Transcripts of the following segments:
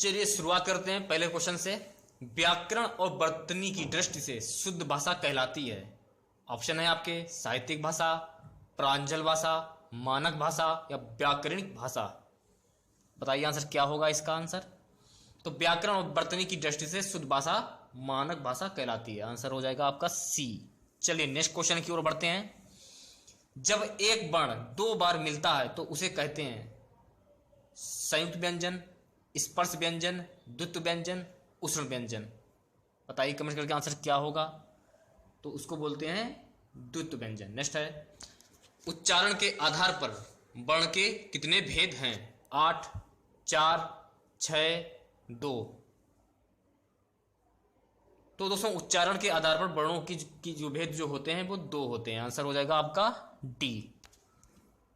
चलिए शुरुआत करते हैं पहले क्वेश्चन से। व्याकरण और वर्तनी की दृष्टि से शुद्ध भाषा कहलाती है। ऑप्शन है आपके साहित्यिक भाषा, प्रांजल भाषा, मानक भाषा या व्याकरणिक भाषा। बताइए आंसर क्या होगा इसका आंसर। तो व्याकरण और वर्तनी की दृष्टि से शुद्ध भाषा मानक भाषा कहलाती है। आंसर हो जाएगा आपका सी। चलिए नेक्स्ट क्वेश्चन की ओर बढ़ते हैं। जब एक वर्ण दो बार मिलता है तो उसे कहते हैं संयुक्त व्यंजन, स्पर्श व्यंजन, द्वित्व व्यंजन, उष्ण व्यंजन। बताइए कमेंट करके आंसर क्या होगा। तो उसको बोलते हैं द्वित्व व्यंजन। नेक्स्ट है, उच्चारण के आधार पर वर्ण के कितने भेद हैं? 8, 4, 6, 2। तो दोस्तों उच्चारण के आधार पर वर्णों की जो भेद जो होते हैं वो 2 होते हैं। आंसर हो जाएगा आपका डी।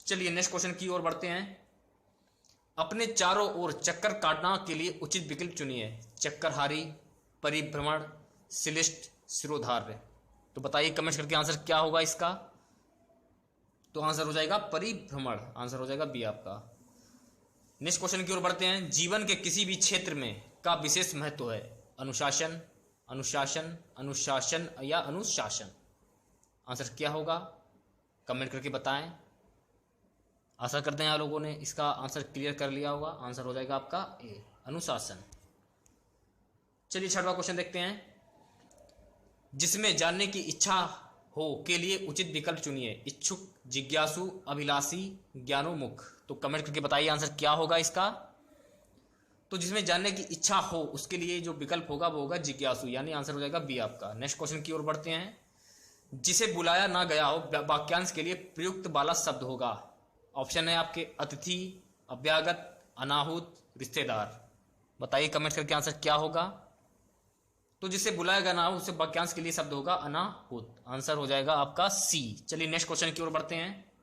चलिए नेक्स्ट क्वेश्चन की ओर बढ़ते हैं। अपने चारों ओर चक्कर काटना के लिए उचित विकल्प चुनिए। चक्करहारी, परिभ्रमण, शिलिष्ट, शिरोधार्य। तो बताइए कमेंट करके आंसर क्या होगा इसका। तो आंसर हो जाएगा परिभ्रमण। आंसर हो जाएगा बी आपका। नेक्स्ट क्वेश्चन की ओर बढ़ते हैं। जीवन के किसी भी क्षेत्र में का विशेष महत्व है? अनुशासन, अनुशासन, अनुशासन या अनुशासन। आंसर क्या होगा कमेंट करके बताएं। आशा करते हैं आप लोगों ने इसका आंसर क्लियर कर लिया होगा। आंसर हो जाएगा आपका ए, अनुशासन। चलिए 6वां क्वेश्चन देखते हैं। जिसमें जानने की इच्छा हो के लिए उचित विकल्प चुनिए। इच्छुक, जिज्ञासु, अभिलाषी, ज्ञानोमुख। तो कमेंट करके बताइए आंसर क्या होगा इसका। तो जिसमें जानने की इच्छा हो उसके लिए जो विकल्प होगा वो होगा जिज्ञासु, यानी आंसर हो जाएगा बी आपका। नेक्स्ट क्वेश्चन की ओर बढ़ते हैं। जिसे बुलाया ना गया हो वाक्यांश के लिए प्रयुक्त वाला शब्द होगा। ऑप्शन है आपके अतिथि, अभ्यागत, अनाहुत, रिश्तेदार। बताइए कमेंट करके आंसर क्या होगा। तो जिसे बुलाया गया ना हो उसे वाक्यांश के लिए शब्द होगा अनाहुत। आंसर हो जाएगा आपका सी। चलिए नेक्स्ट क्वेश्चन की ओर बढ़ते हैं।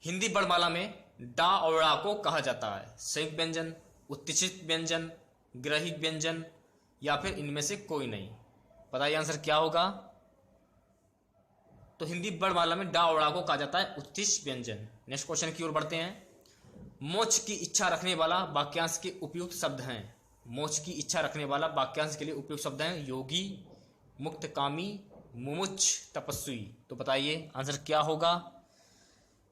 हिंदी वर्णमाला में डा और ड़ा को कहा जाता है संयुक्त व्यंजन, उत्तिष्ठित व्यंजन, ग्रहिक व्यंजन या फिर इनमें से कोई नहीं। बताइए आंसर क्या होगा। तो हिंदी वर्णमाला में डा और ड़ा को कहा जाता है उत्तिष्ठ व्यंजन। नेक्स्ट क्वेश्चन की ओर बढ़ते हैं। मोक्ष की इच्छा रखने वाला वाक्यांश के उपयुक्त शब्द हैं। मोक्ष की इच्छा रखने वाला वाक्यांश के लिए उपयुक्त शब्द हैं योगी, मुक्तकामी, मुमुक्ष, तपस्वी। तो बताइए आंसर क्या होगा।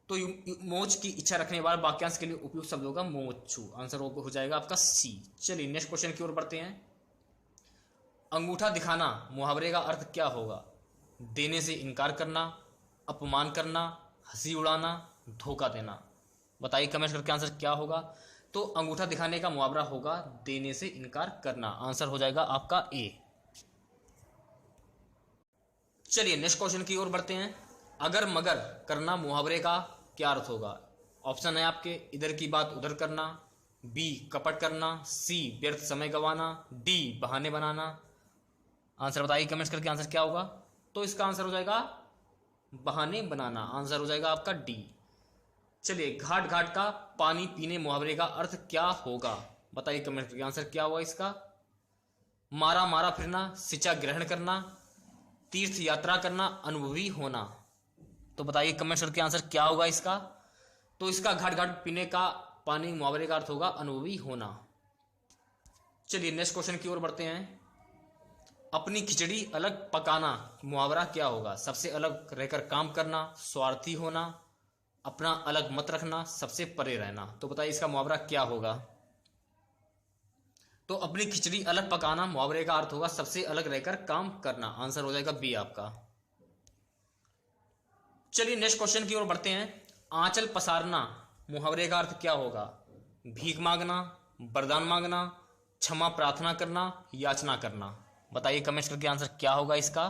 तो मोक्ष की इच्छा रखने वाला वाक्यांश के लिए उपयुक्त शब्द होगा मुमुक्षु। आंसर हो जाएगा आपका सी। चलिए नेक्स्ट क्वेश्चन की ओर बढ़ते हैं। अंगूठा दिखाना मुहावरे का अर्थ क्या होगा? देने से इनकार करना, अपमान करना, हंसी उड़ाना, धोखा देना। बताइए कमेंट करके आंसर क्या होगा। तो अंगूठा दिखाने का मुहावरा होगा देने से इनकार करना। आंसर हो जाएगा आपका ए। चलिए नेक्स्ट क्वेश्चन की ओर बढ़ते हैं। अगर मगर करना मुहावरे का क्या अर्थ होगा? ऑप्शन है आपके इधर की बात उधर करना, बी कपट करना, सी व्यर्थ समय गंवाना, डी बहाने बनाना। आंसर बताइए कमेंट्स करके आंसर क्या होगा। तो इसका आंसर हो जाएगा बहाने बनाना। आंसर हो जाएगा आपका डी। चलिए घाट घाट का पानी पीने मुहावरे का अर्थ क्या होगा? बताइए कमेंट करके आंसर क्या होगा इसका। मारा मारा फिरना, सिंचा ग्रहण करना, तीर्थ यात्रा करना, अनुभवी होना। तो बताइए कमेंट करके आंसर क्या होगा इसका। तो इसका घाट घाट पीने का पानी मुहावरे का अर्थ होगा अनुभवी होना। चलिए नेक्स्ट क्वेश्चन की ओर बढ़ते हैं। अपनी खिचड़ी अलग पकाना मुहावरा क्या होगा? सबसे अलग रहकर काम करना, स्वार्थी होना, अपना अलग मत रखना, सबसे परे रहना। तो बताइए इसका मुहावरा क्या होगा। तो अपनी खिचड़ी अलग पकाना मुहावरे का अर्थ होगा सबसे अलग रहकर काम करना। आंसर हो जाएगा बी आपका। चलिए नेक्स्ट क्वेश्चन की ओर बढ़ते हैं। आंचल पसारना मुहावरे का अर्थ क्या होगा? भीख मांगना, वरदान मांगना, क्षमा प्रार्थना करना, याचना करना। बताइए कमेंट करके आंसर क्या होगा इसका।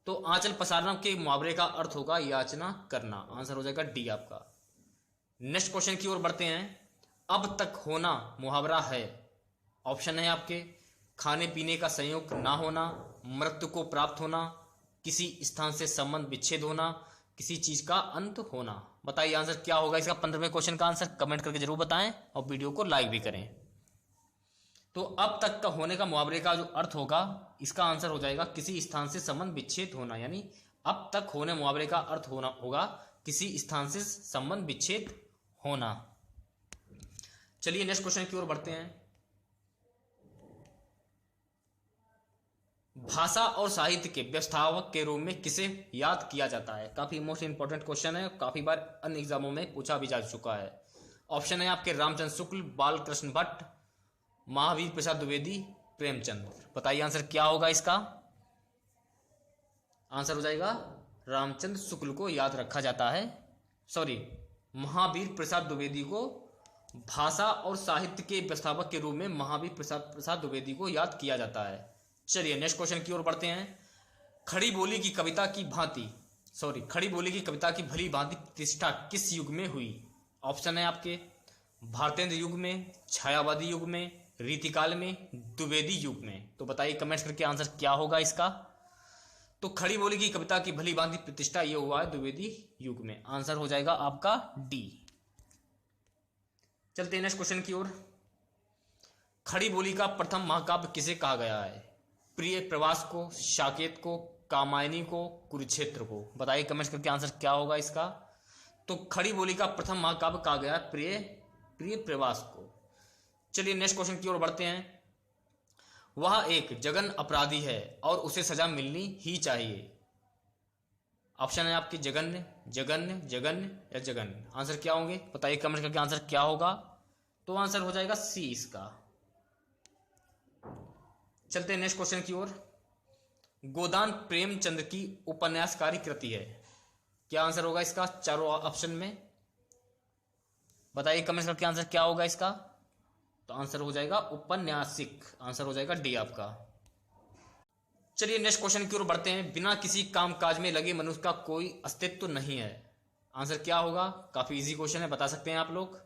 तो आंचल पसारना के मुहावरे का अर्थ होगा याचना करना। आंसर हो जाएगा डी आपका। नेक्स्ट क्वेश्चन की ओर बढ़ते हैं। अब तक होना मुहावरा है। ऑप्शन है आपके खाने पीने का संयोग ना होना, मृत्यु को प्राप्त होना, किसी स्थान से संबंध विच्छेद होना, किसी चीज का अंत होना। बताइए आंसर क्या होगा इसका। 15वें क्वेश्चन का आंसर कमेंट करके जरूर बताएं और वीडियो को लाइक भी करें। तो अब तक का होने का मुहावरे का जो अर्थ होगा इसका आंसर हो जाएगा किसी स्थान से संबंध विच्छेद होना, यानी अब तक होने मुहावरे का अर्थ होना होगा किसी स्थान से संबंध विच्छेद होना। चलिए नेक्स्ट क्वेश्चन की ओर बढ़ते हैं। भाषा और साहित्य के व्यवस्थापक के रूप में किसे याद किया जाता है? काफी मोस्ट इंपॉर्टेंट क्वेश्चन है, काफी बार अन्य एग्जामों में पूछा भी जा चुका है। ऑप्शन है आपके रामचंद्र शुक्ल, बालकृष्ण भट्ट, महावीर प्रसाद द्विवेदी, प्रेमचंद। बताइए आंसर क्या होगा इसका? आंसर हो जाएगा रामचंद्र शुक्ल को याद रखा जाता है, सॉरी महावीर प्रसाद द्विवेदी को भाषा और साहित्य के व्यवस्थापक के रूप में महावीर प्रसाद द्विवेदी को याद किया जाता है। चलिए नेक्स्ट क्वेश्चन की ओर बढ़ते हैं। खड़ी बोली की कविता की भली भांति प्रतिष्ठा किस युग में हुई? ऑप्शन है आपके भारतेंद्र युग में, छायावादी युग में, रीतिकाल में, द्विवेदी युग में। तो बताइए कमेंट्स करके आंसर क्या होगा इसका? तो खड़ी बोली की कविता की भली भांति प्रतिष्ठा यह हुआ है द्विवेदी युग में। आंसर हो जाएगा आपका डी। चलते हैं नेक्स्ट क्वेश्चन की ओर। खड़ी बोली का प्रथम महाकाव्य किसे कहा गया है? प्रिय प्रवास को, साकेत को, कामायनी को, कुरुक्षेत्र को। बताइए कमेंट्स करके आंसर क्या होगा इसका? तो खड़ी बोली का प्रथम महाकाव्य कहा गया प्रिय प्रवास को। चलिए नेक्स्ट क्वेश्चन की ओर बढ़ते हैं। वह एक जघन्य अपराधी है और उसे सजा मिलनी ही चाहिए। ऑप्शन है आपकी जघन्य, जघन्य, जघन्य या जघन्य। आंसर क्या होंगे? बताइए कमेंट करके आंसर क्या होगा? तो आंसर हो जाएगा सी इसका। चलते हैं नेक्स्ट क्वेश्चन की ओर। गोदान प्रेमचंद की उपन्यासकारी कृति है। क्या आंसर होगा इसका चारों ऑप्शन में? बताइए कमेंट करके आंसर क्या होगा इसका? तो आंसर हो जाएगा उपन्यासिक। आंसर हो जाएगा डी आपका। चलिए नेक्स्ट क्वेश्चन की ओर बढ़ते हैं। बिना किसी कामकाज में लगे मनुष्य का कोई अस्तित्व नहीं है। आंसर क्या होगा? काफी इजी क्वेश्चन है, बता सकते हैं आप लोग।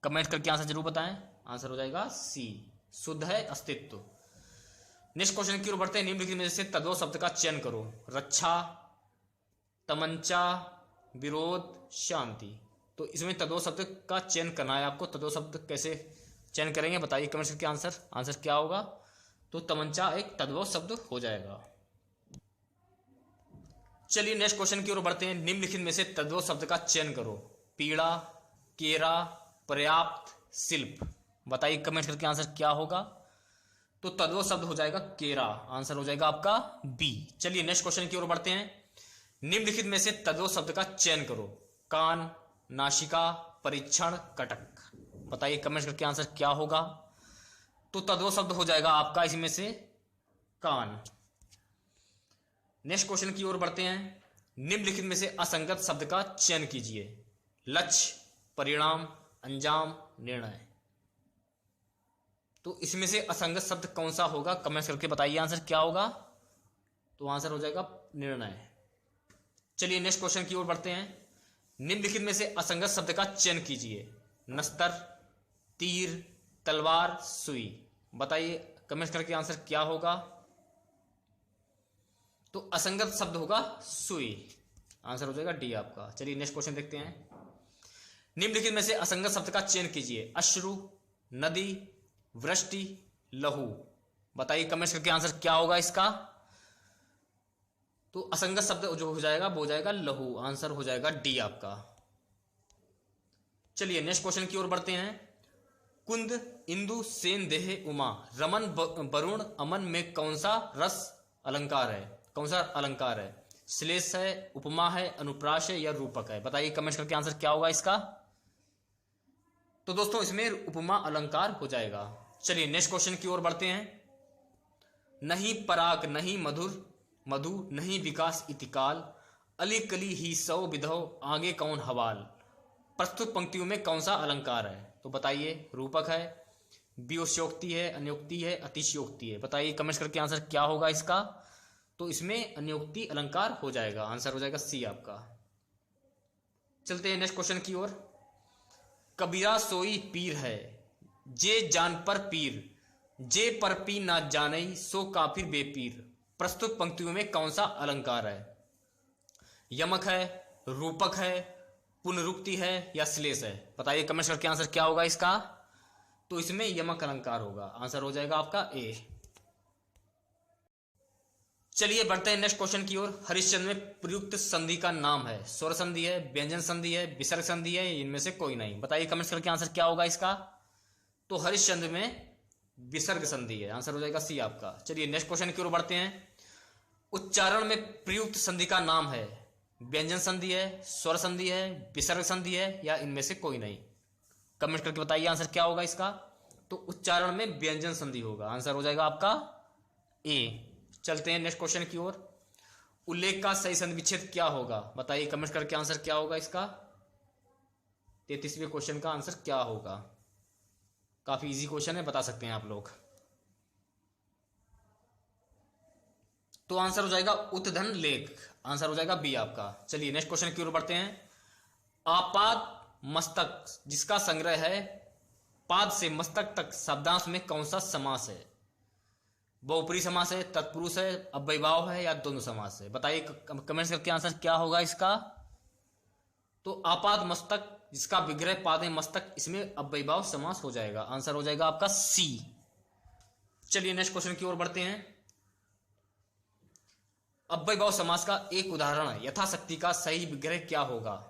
कमेंट करके आंसर जरूर बताएं। आंसर हो जाएगा सी, शुद्ध है अस्तित्व। नेक्स्ट क्वेश्चन की ओर बढ़ते हैं। निम्नलिखित में से तद्भव शब्द का चयन करो। रक्षा, तमंचा, विरोध, शांति। तो इसमें तद्भव शब्द का चयन करना है आपको। तद्भव शब्द कैसे चयन करेंगे बताइए कमेंट करके आंसर। आंसर क्या होगा? तो तमंचा एक तद्भव शब्द हो जाएगा। चलिए नेक्स्ट क्वेश्चन की ओर बढ़ते हैं। निम्नलिखित में से तद्भव शब्द का चयन करो। पीड़ा, केरा, पर्याप्त, शिल्प। बताइए कमेंट करके आंसर क्या होगा? तो तद्भव शब्द हो जाएगा केरा। आंसर हो जाएगा आपका बी। चलिए नेक्स्ट क्वेश्चन की ओर बढ़ते हैं। निम्नलिखित में से तद्भव शब्द का चयन करो। कान, नासिका, परीक्षण, कटक। बताइए कमेंट करके आंसर क्या होगा? तो तद्भव शब्द हो जाएगा आपका इसमें से कान। नेक्स्ट क्वेश्चन की ओर बढ़ते हैं। निम्नलिखित में से असंगत शब्द का चयन कीजिए। लक्ष्य, परिणाम, अंजाम, निर्णय। तो इसमें से असंगत शब्द कौन सा होगा? कमेंट करके बताइए आंसर क्या होगा? तो आंसर हो जाएगा निर्णय। चलिए नेक्स्ट क्वेश्चन की ओर बढ़ते हैं। निम्नलिखित में से असंगत शब्द का चयन कीजिए। नस्तर, तीर, तलवार, सुई। बताइए कमेंट करके आंसर क्या होगा? तो असंगत शब्द होगा सुई। आंसर हो जाएगा डी आपका। चलिए नेक्स्ट क्वेश्चन देखते हैं। निम्नलिखित में से असंगत शब्द का चयन कीजिए। अश्रु, नदी, वृष्टि, लहू। बताइए कमेंट करके आंसर क्या होगा इसका? तो असंगत शब्द जो हो जाएगा वो हो जाएगा लहू। आंसर हो जाएगा डी आपका। चलिए नेक्स्ट क्वेश्चन की ओर बढ़ते हैं। कुंद, इंदु, सेन, देह, उमा, रमन, वरुण, अमन में कौन सा रस अलंकार है? कौन सा अलंकार है? श्लेष है, उपमा है, अनुप्रास है या रूपक है? बताइए कमेंट करके आंसर क्या होगा इसका? तो दोस्तों इसमें उपमा अलंकार हो जाएगा। चलिए नेक्स्ट क्वेश्चन की ओर बढ़ते हैं। नहीं पराग, नहीं मधुर मधु, नहीं विकास इतिकाल, अली कली ही सौ विधो, आगे कौन हवाल। प्रस्तुत पंक्तियों में कौन सा अलंकार है? तो बताइए रूपक है, वियोक्ति है, अन्योक्ति है, अतिशयोक्ति है। बताइए कमेंट्स करके आंसर क्या होगा इसका? तो इसमें अन्योक्ति अलंकार हो जाएगा। आंसर हो जाएगा सी आपका। चलते हैं नेक्स्ट क्वेश्चन की ओर। कबीरा सोई पीर है, जे जान पर पीर, जे पर पी ना जानई, सो काफिर बेपीर। प्रस्तुत पंक्तियों में कौन सा अलंकार है? यमक है, रूपक है, पुनरुक्ति है या श्लेष है? बताइए कमेंट करके आंसर क्या होगा इसका? तो इसमें यमक अलंकार होगा। आंसर हो जाएगा आपका ए। चलिए बढ़ते हैं नेक्स्ट क्वेश्चन की ओर। हरिश्चंद्र में प्रयुक्त संधि का नाम है। स्वर संधि है, व्यंजन संधि है, विसर्ग संधि है, इनमें से कोई नहीं। बताइए कमेंट करके आंसर क्या होगा इसका? तो हरिश्चंद्र में विसर्ग संधि है, आंसर हो जाएगा सी आपका। चलिए नेक्स्ट क्वेश्चन की ओर बढ़ते हैं। उच्चारण में प्रयुक्त संधि का नाम है, व्यंजन संधि है, स्वर संधि है, विसर्ग संधि है, या इनमें से कोई नहीं। कमेंट करके बताइए आंसर क्या होगा इसका। तो उच्चारण में व्यंजन संधि होगा, आंसर हो जाएगा आपका ए। चलते हैं नेक्स्ट क्वेश्चन की ओर। उल्लेख का सही संधि विच्छेद क्या होगा, बताइए कमेंट करके आंसर क्या होगा इसका। 33वें क्वेश्चन का आंसर क्या होगा। काफी इजी क्वेश्चन है, बता सकते हैं आप लोग। तो आंसर हो जाएगा उत्धन लेख, आंसर हो जाएगा बी आपका। चलिए नेक्स्ट क्वेश्चन की ओर बढ़ते हैं। आपाद मस्तक जिसका संग्रह है पाद से मस्तक तक शब्दांश में कौन सा समास है। बहुप्रिय समास है, तत्पुरुष है, अव्ययभाव है, या द्वंद्व समास है। बताइए कमेंट्स करके आंसर क्या होगा इसका। तो आपाद मस्तक जिसका विग्रह पाद मस्तक, इसमें अव्ययभाव समास हो जाएगा, आंसर हो जाएगा आपका सी। चलिए नेक्स्ट क्वेश्चन की ओर बढ़ते हैं। अव्ययभाव समास का एक उदाहरण यथाशक्ति का सही विग्रह क्या होगा।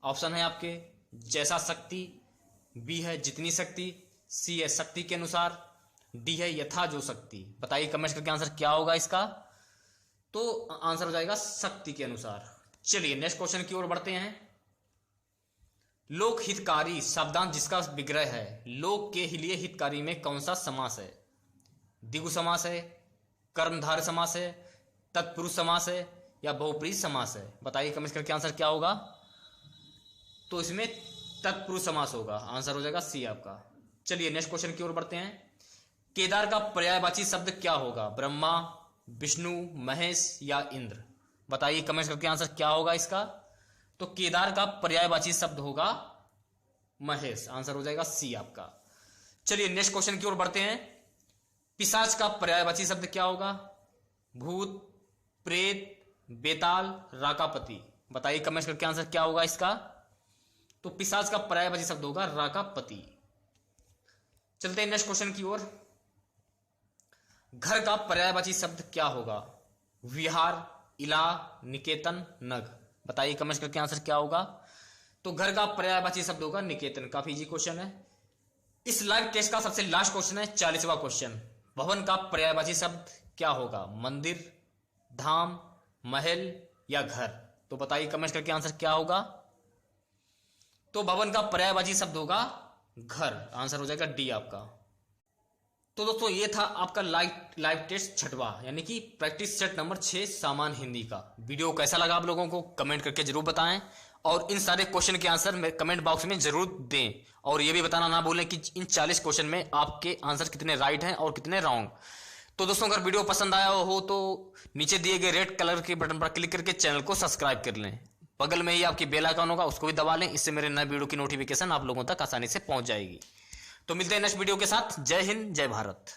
ऑप्शन है आपके जैसा शक्ति, बी है जितनी शक्ति, सी है शक्ति के अनुसार, डी है यथा जो शक्ति। बताइए कमेंट करके आंसर क्या होगा इसका। तो आंसर हो जाएगा शक्ति के अनुसार। चलिए नेक्स्ट क्वेश्चन की ओर बढ़ते हैं। लोक हितकारी शब्दांश जिसका विग्रह है लोक के लिए हितकारी में कौन सा समास है। द्विगु समास है, कर्मधारय समास है, तत्पुरुष समास है, या बहुप्रिय समास है। बताइए कमेंट करके आंसर क्या होगा। तो इसमें तत्पुरुष समास होगा, आंसर हो जाएगा सी आपका। चलिए नेक्स्ट क्वेश्चन की ओर बढ़ते हैं। केदार का पर्यायवाची शब्द क्या होगा। ब्रह्मा, विष्णु, महेश, या इंद्र। बताइए कमेंट करके आंसर क्या होगा इसका। तो केदार का पर्यायवाची शब्द होगा महेश, आंसर हो जाएगा सी आपका। चलिए नेक्स्ट क्वेश्चन की ओर बढ़ते हैं। पिशाच का पर्यायवाची शब्द क्या होगा। भूत, प्रेत, बेताल, राकापति। बताइए कमेंट करके आंसर क्या होगा इसका। तो पिशाच का पर्यायवाची शब्द होगा राकापति। चलते हैं नेक्स्ट क्वेश्चन की ओर। घर का पर्यायवाची शब्द क्या होगा। विहार, इलाह, निकेतन, नग। बताइए कमेंट करके आंसर क्या होगा। तो घर का पर्यायवाची शब्द होगा निकेतन। काफी इजी क्वेश्चन है। इस लाइव टेस्ट का सबसे लास्ट क्वेश्चन है 40वां क्वेश्चन। भवन का पर्यायवाची शब्द क्या होगा। मंदिर, धाम, महल, या घर। तो बताइए कमेंट करके आंसर क्या होगा। तो भवन का पर्यायवाची शब्द होगा घर, आंसर हो जाएगा डी आपका। तो दोस्तों ये था आपका लाइव टेस्ट छठवां, यानी कि प्रैक्टिस सेट नंबर 6 सामान्य हिंदी का। वीडियो कैसा लगा आप लोगों को कमेंट करके जरूर बताएं, और इन सारे क्वेश्चन के आंसर कमेंट बॉक्स में जरूर दें। और ये भी बताना ना भूलें कि इन 40 क्वेश्चन में आपके आंसर कितने राइट हैं और कितने रॉन्ग। तो दोस्तों अगर वीडियो पसंद आया हो तो नीचे दिए गए रेड कलर के बटन पर क्लिक करके चैनल को सब्सक्राइब कर लें। बगल में ही आपकी बेल आइकन होगा, उसको भी दबा लें, इससे मेरे नए वीडियो की नोटिफिकेशन आप लोगों तक आसानी से पहुंच जाएगी। तो मिलते हैं नेक्स्ट वीडियो के साथ। जय हिंद, जय भारत।